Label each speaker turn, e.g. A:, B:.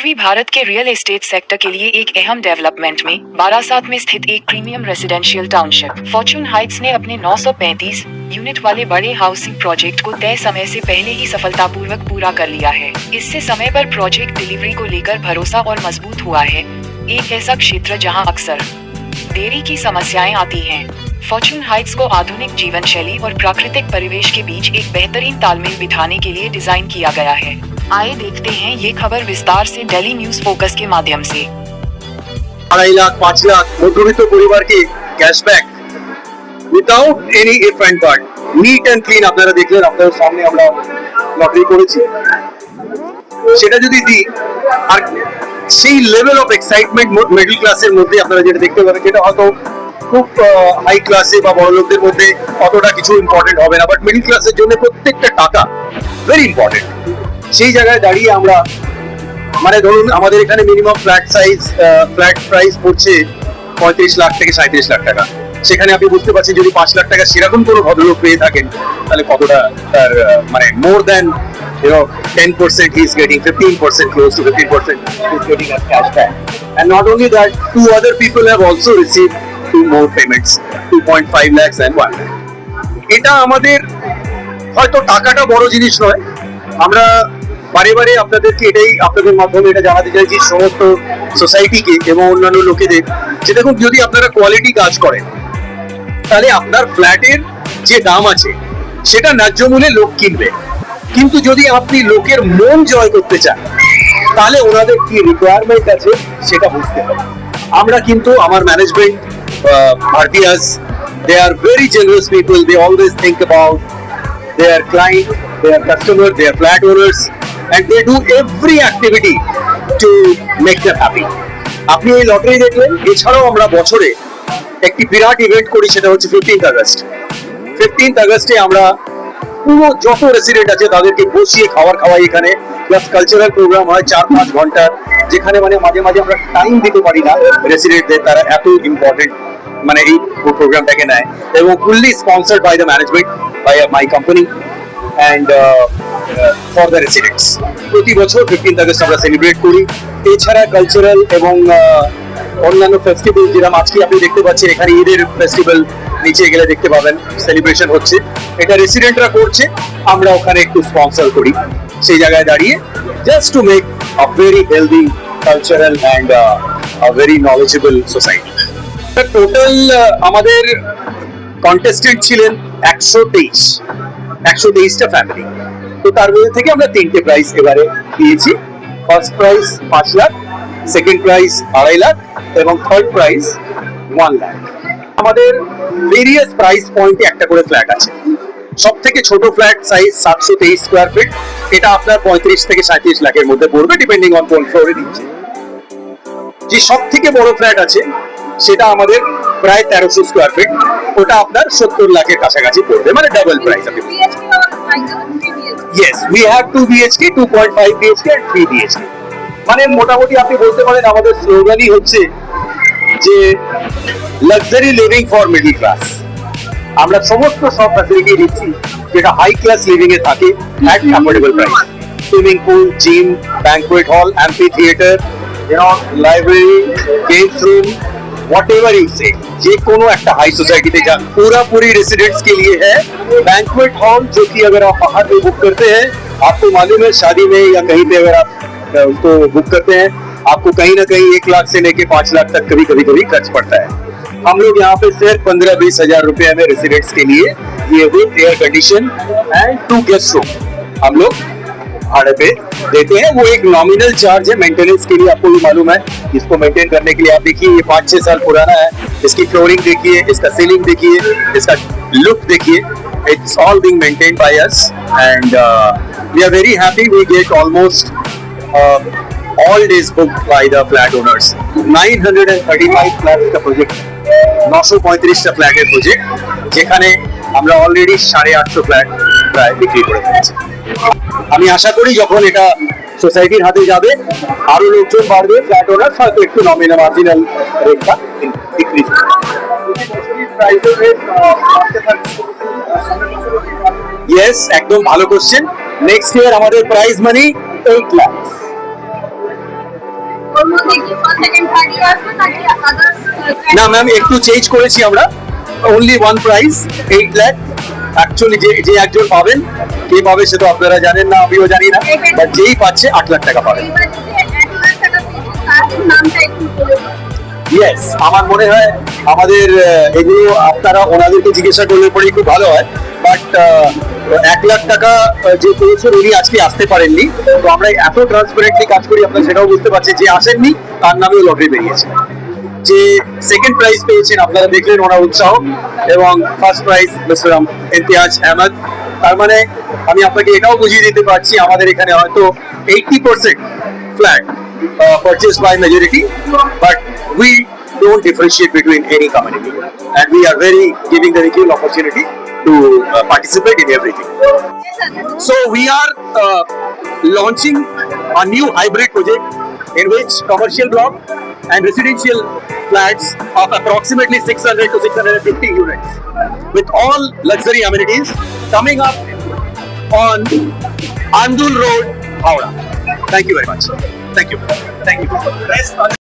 A: उत्तरी भारत के real estate sector के लिए एक अहम डेवलपमेंट में बारासात में स्थित एक premium residential township Fortune Heights ने अपने 935 यूनिट वाले बड़े हाउसिंग प्रोजेक्ट को तय समय से पहले ही सफलतापूर्वक पूरा कर लिया है। इससे समय पर प्रोजेक्ट डिलीवरी को लेकर भरोसा और मजबूत हुआ है। एक ऐसा क्षेत्र जहां अक्सर देरी की समस्याएं आती हैं। फॉर्च्यून हाइट्स को आधुनिक जीवन शैली और प्राकृतिक परिवेश के बीच एक बेहतरीन तालमेल बिठाने के लिए डिजाइन किया गया है। आइए देखते हैं ये खबर विस्तार से दिल्ली न्यूज फोकस के माध्यम से।
B: 2.5 लाख 5 लाख मध्यवित्त परिवार के cashback without any if and but, neat and clean আপনারা দেখলেন, আপনাদের সামনে আমরা লটারি করেছি। সেটা যদি দিই আর সেই লেভেল অফ এক্সাইটমেন্ট মিডল ক্লাসের মধ্যে আপনারা যেটা দেখতে পাবেন, যেটা হয়তো খুব হাই ক্লাসে বা বড় লোকদের মধ্যে অতটা কিছু ইম্পর্টেন্ট হবে না, বাট মিডল ক্লাসের জন্য প্রত্যেকটা টাকা ভেরি ইম্পর্টেন্ট। সেই জায়গায় দাঁড়িয়ে আমরা মানে ধরুন আমাদের এখানে মিনিমাম ফ্ল্যাট প্রাইস পড়ছে 35 লাখ থেকে 37 লাখ টাকা। সেখানে আপনি বুঝতে পারছেন যদি 5 লাখ টাকা সেরকম কোনো ভদ্রলোক পেয়ে থাকেন তাহলে কতটা তার মানে more than 10% he is getting, 15%, close to 15% he is getting as cash back. And not only that, 2 other people have also received 2 more payments, 2.5 lakhs and 1 lakh. এটা আমাদের হয়তো টাকাটা বড় জিনিস নয়, আমরা বারে বারে আপনাদেরকে এটাই আপনাদের মাধ্যমে এটা জানাতে চাইছি সমস্ত সোসাইটিকে এবং অন্যান্য লোকেদের যে দেখুন, যদি আপনারা কোয়ালিটি কাজ করেন তাহলে আপনার ফ্ল্যাটের যে দাম আছে সেটা ন্যায্য মূল্যে লোক কিনবে। কিন্তু যদি আপনি লোকের মন জয় করতে চান তাহলে ওনাদের কি রিকোয়ারমেন্ট আছে সেটা বুঝতে হবে। আমরা কিন্তু আমার ম্যানেজমেন্ট ভারতীয়াস, they are very generous people, they always think about their client, their customer, their flat owners, and they do every activity to make them happy. আপনি এই লটারি দেখলেন, এছাড়াও আমরা বছরে একটি বিরাট ইভেন্ট করি, সেটা হচ্ছে 15th আগস্ট। 15th আগস্টে আমরা পুরো যত রেসিডেন্ট আছে তাদেরকে বসিয়ে খাওয়াই এখানে, প্লাস কালচারাল প্রোগ্রাম হয় 4-5 ঘন্টা, যেখানে মানে মাঝে মাঝে আমরা টাইম দিতে পারি না রেসিডেন্টদের, তারা এত ইম্পর্টেন্ট মানে এই প্রোগ্রামটাকে নেয়, এবং fully sponsored by the management, by my company and for the residents. প্রতি বছর 15th আগস্ট আমরা সেলিব্রেট করি। এছাড়া কালচারাল এবং অন্যান্য ফেস্টিভ্যাল, যেরকম আজকে আপনি দেখতে পাচ্ছেন এখানে ঈদের ফেস্টিভ্যাল, নিচে গেলে দেখতে পাবেন সেলিব্রেশন হচ্ছে, এটা রেসিডেন্টরা করছে, আমরা ওখানে একটু স্পন্সর করি। সেই জায়গায় দাঁড়িয়ে just to make a very healthy cultural and a very knowledgeable society. Total আমাদের কন্টেস্টেন্ট ছিলেন 123টা ফ্যামিলি। তো তার মধ্যে থেকে আমরা 3টে প্রাইজ এবারে দিয়েছি। First prize 5 lakh, second prize 2.5 lakh এবং থার্ড প্রাইজ 1 লাখ। আমাদের ভেরিয়াস প্রাইস পয়েন্টে একটা করে ফ্ল্যাট আছে। সব থেকে ছোট ফ্ল্যাট সাইজ 723 স্কোয়ার ফিট, এটা আপনার 35 থেকে 37 লাখের মধ্যে পড়বে, ডিপেন্ডিং অন কোন ফ্লোরে দিচ্ছে। যে সব থেকে বড় ফ্ল্যাট আছে সেটা আমাদের প্রায় 1300 স্কোয়ার ফিট, ওটা আপনার 70 লাখের কাছাকাছি পড়বে, মানে double price. Yes, we have 2 BHK, 2.5 BHK and 3 BHK। মানে মোটামুটি আপনি বলতে পারেন আমাদের স্লোগানই হচ্ছে যে luxury living for middle class. আমরা সমস্ত সব ফ্যাসিলিটি দিচ্ছি যেটা হাই ক্লাস লিভিং এ থাকে at affordable price. Swimming pool, gym, banquet হল, amphi theatre, library, games room, whatever you say, जे कोनो একটা हाई सोसाइटी पे जान पूरा पूरी रेसिडेंट्स के लिए है। बैंक्वेट हॉल जो कि अगर आप बाहर में बुक करते हैं, आपको मालूम है शादी में या कहीं पे अगर आप उसको बुक करते हैं, आपको कहीं ना कहीं 1 लाख से लेके 5 लाख तक कभी खर्च पड़ता है। हम लोग यहाँ पे सिर्फ 15-20 हजार रुपए में रेसिडेंट्स के लिए ये with air condition and 2 guest room हम लोग भाड़े पे देते हैं। वो एक नॉमिनल चार्ज है मेंटेनेंस के लिए, आपको भी मालूम है। इसको मेंटेन करने के लिए आप देखिए ये 5-6 साल पुराना है, इसकी फ्लोरिंग देखिए, इसका सीलिंग देखिए, इसका लुक देखिए, it's all being maintained by us and we are very happy. We get almost all days booked by the flat owners। 935 flat का प्रोजेक्ट, 935টা ফ্ল্যাটের প্রজেক্ট, যেখানে আমরা অলরেডি 850 ফ্ল্যাট প্রায় বিক্রি করে ফেলেছি। আমি আশা করি যখন এটা সোসাইটির হাতে যাবে আরো লোকজন বাড়বে, ফ্ল্যাট ওনার হয়তো একটু নমিনাল মার্জিনাল রেটটা ডিক্রিজ হবে। ইয়েস, একদম ভালো কোশ্চেন। নেক্সট ইয়ার আমাদের প্রাইজ মানি 8 লাখ।
C: মধ্যে কি ফার্স্ট সেকেন্ড থার্ড আসবে নাকি আদার্স
B: না ম্যাম, একটু চেঞ্জ করেছি আমরা, only one price 8 lakh. Actually যে একজন পাবেন, কে পাবে সে তো আপনারা জানেন না, আমিও জানি না, বাট যেই পাচ্ছে 8 লাখ টাকা পাবেন।
C: এইবার যে 1 লাখ টাকা পেয়েছে তার নামটা একটু বলে দিন।
B: ইয়েস, আমার মনে হয় আমাদের এগুলো আপনারা ওনাদেরকে জিজ্ঞাসা করলে পরেই খুব ভালো হয়, বাট 1 লাখ টাকা যে পেয়েছেন উনি আজকে আসতে পারেননি, তো আমরা এত ট্রান্সপারেন্টলি কাজ করি আপনারা সেটাও বুঝতে পারছেন। যে আসেননি তার নামেও লটারি বেরিয়েছে। যে সেকেন্ড প্রাইজ পেয়েছেন আপনারা দেখলেন ওনার উৎসাহ, এবং first prize mister Imtiaz Ahmed. তার মানে আমি আপনাকে এটাও বুঝিয়ে দিতে পারছি আমাদের এখানে হয়তো 80% flat purchased by majority, but we don't differentiate between any community, and we are very giving the equal opportunity to participate in everything. So we are launching a new hybrid project in which commercial block and residential flats of approximately 600 to 650 units with all luxury amenities coming up on Andul Road, Howrah. Thank you very much. Thank you. Thank you.